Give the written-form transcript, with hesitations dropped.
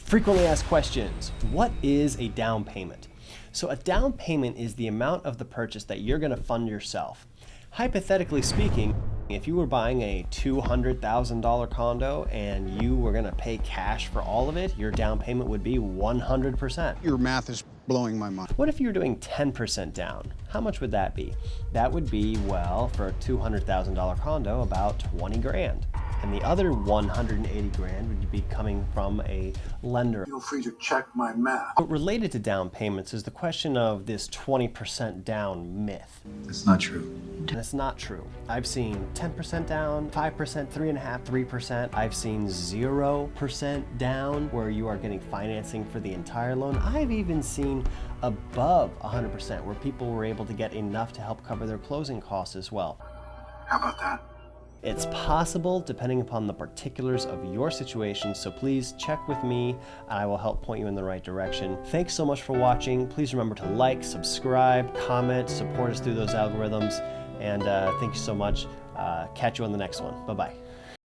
Frequently asked questions. What is a down payment? So a down payment is the amount of the purchase that you're going to fund yourself. Hypothetically speaking, if you were buying a $200,000 condo and you were going to pay cash for all of it, your down payment would be 100%. Your math is blowing my mind. What if you were doing 10% down? How much would that be? That would be, well, for a $200,000 condo, about 20 grand. And the other 180 grand would be coming from a lender. Feel free to check my math. But related to down payments is the question of this 20% down myth. It's not true. And it's not true. I've seen 10% down, 5%, 3.5%, 3%. I've seen 0% down where you are getting financing for the entire loan. I've even seen above 100% where people were able to get enough to help cover their closing costs as well. How about that? It's possible depending upon the particulars of your situation, so please check with me and I will help point you in the right direction. Thanks so much for watching. Please remember to like, subscribe, comment, support us through those algorithms, and thank you so much. Catch you on the next one. Bye-bye.